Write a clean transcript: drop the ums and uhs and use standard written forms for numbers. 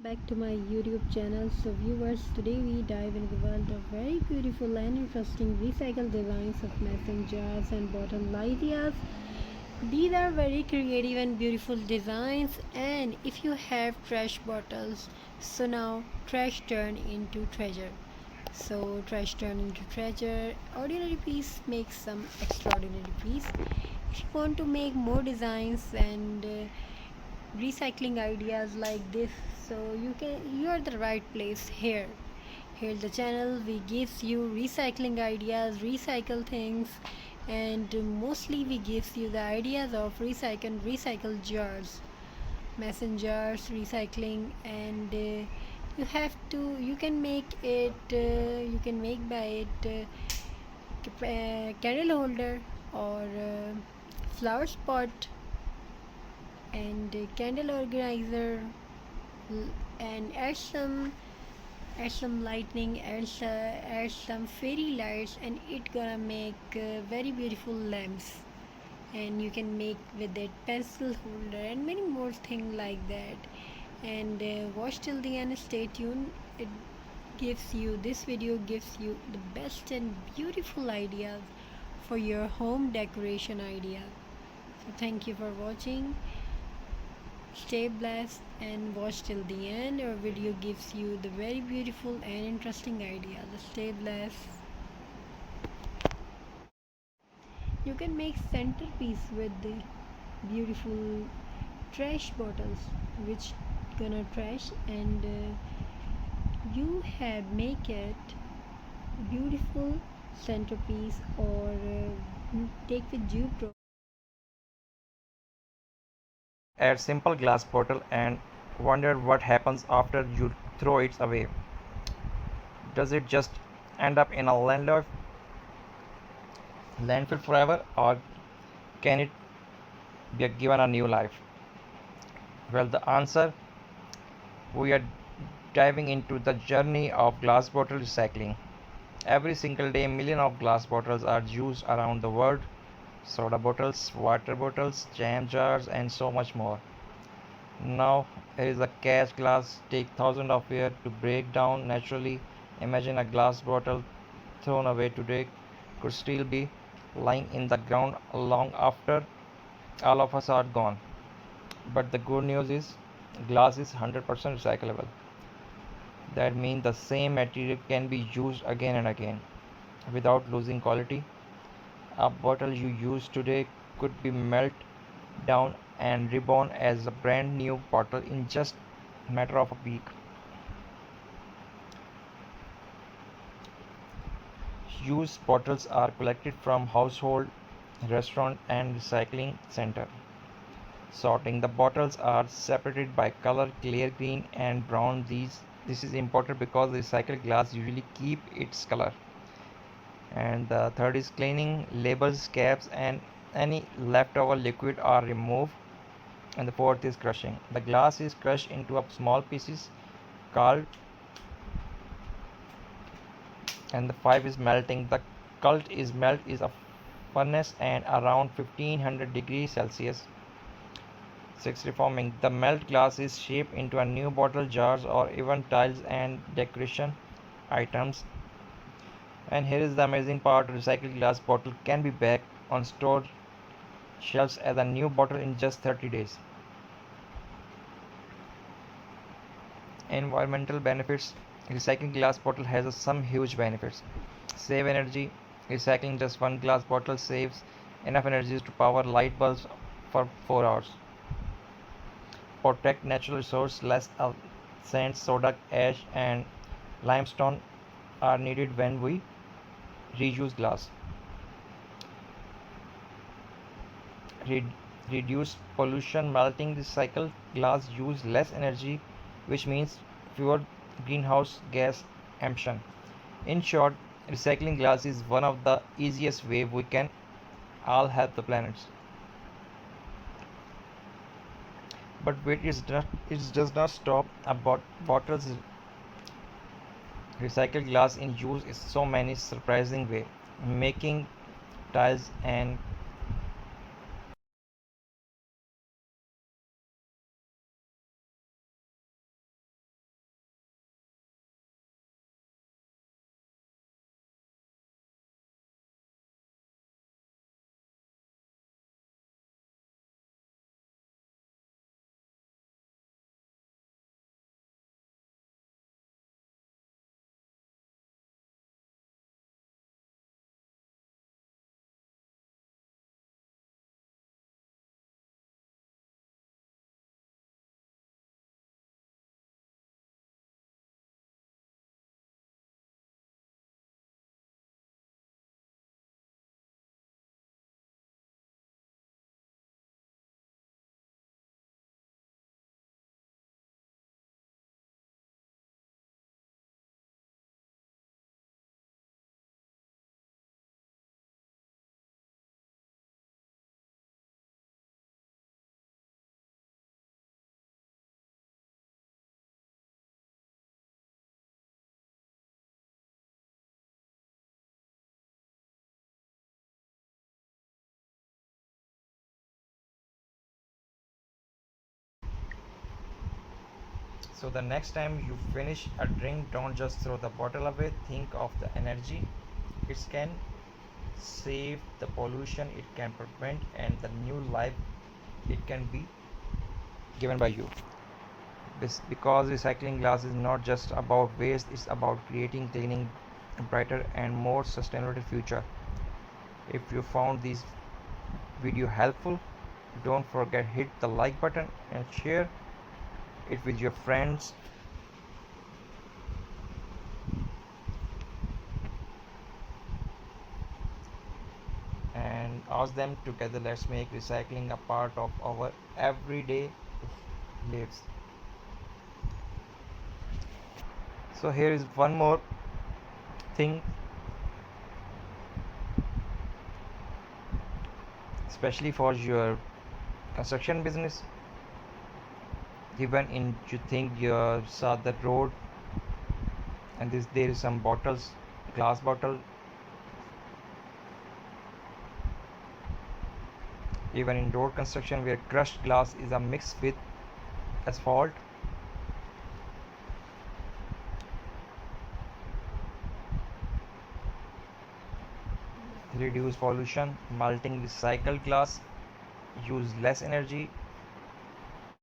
back to my YouTube channel. So viewers, today we dive into the world of very beautiful and interesting recycled designs of mason jars and bottle ideas. These are very creative and beautiful designs, and if you have trash bottles, so now trash turn into treasure. So trash turn into treasure. Ordinary piece makes some extraordinary piece. If you want to make more designs and recycling ideas like this, so you are the right place here. Here's the channel. We gives you recycling ideas, recycle things, and mostly we gives you the ideas of recycle jars, mason jars, recycling, and you can make it, you can make by it candle holder or flower spot and candle organizer, and add some lightning, add some fairy lights, and it gonna make very beautiful lamps. And you can make with it pencil holder and many more things like that. And watch till the end, stay tuned. This video gives you the best and beautiful ideas for your home decoration ideas. So thank you for watching. Stay blessed and watch till the end. Our video gives you the very beautiful and interesting ideas. Stay blessed. You can make centerpiece with the beautiful trash bottles which gonna trash, and you have make it beautiful centerpiece, or take with Jute. Add simple glass bottle and wonder what happens after you throw it away. Does it just end up in a landfill forever, or can it be given a new life? Well, the answer, we are diving into the journey of glass bottle recycling. Every single day, millions of glass bottles are used around the world. Soda bottles, water bottles, jam jars, and so much more. Now, here is a catch. Glass take thousands of years to break down naturally. Imagine a glass bottle thrown away today could still be lying in the ground long after all of us are gone. But the good news is glass is 100% recyclable. That means the same material can be used again and again without losing quality. A bottle you use today could be melted down and reborn as a brand new bottle in just a matter of a week. Used bottles are collected from household, restaurant, and recycling center. Sorting the bottles are separated by color: clear, green, and brown. This is important because recycled glass usually keep its color. And the third is cleaning. Labels, caps, and any leftover liquid are removed. And the fourth is crushing. The glass is crushed into small pieces called, and the five is melting. The melt is a furnace and around 1500 degrees Celsius. Six, reforming. The melt glass is shaped into a new bottle, jars, or even tiles and decoration items. And here is the amazing part: recycled glass bottle can be back on store shelves as a new bottle in just 30 days. Environmental benefits. Recycling glass bottle has some huge benefits. Save energy. Recycling just one glass bottle saves enough energy to power light bulbs for 4 hours. Protect natural resources. Less sand, soda ash, and limestone are needed when we reuse glass. Reduce pollution. Melting recycled glass use less energy, which means fewer greenhouse gas emission. In short, recycling glass is one of the easiest way we can all help the planet. But wait, it does not stop about bottles. Recycled glass in use in so many surprising way, making tiles and So the next time you finish a drink, don't just throw the bottle away. Think of the energy it can save, the pollution it can prevent, and the new life it can be given by you. Because recycling glass is not just about waste, it's about creating cleaning brighter and more sustainable future. If you found this video helpful, don't forget hit the like button and share it with your friends. And ask them together. Let's make recycling a part of our everyday lives. So here is one more thing, especially for your construction business. Even in you think you saw the road and there is some bottles, glass bottle. Even in road construction where crushed glass is a mix with asphalt, reduce pollution. Melting recycled glass use less energy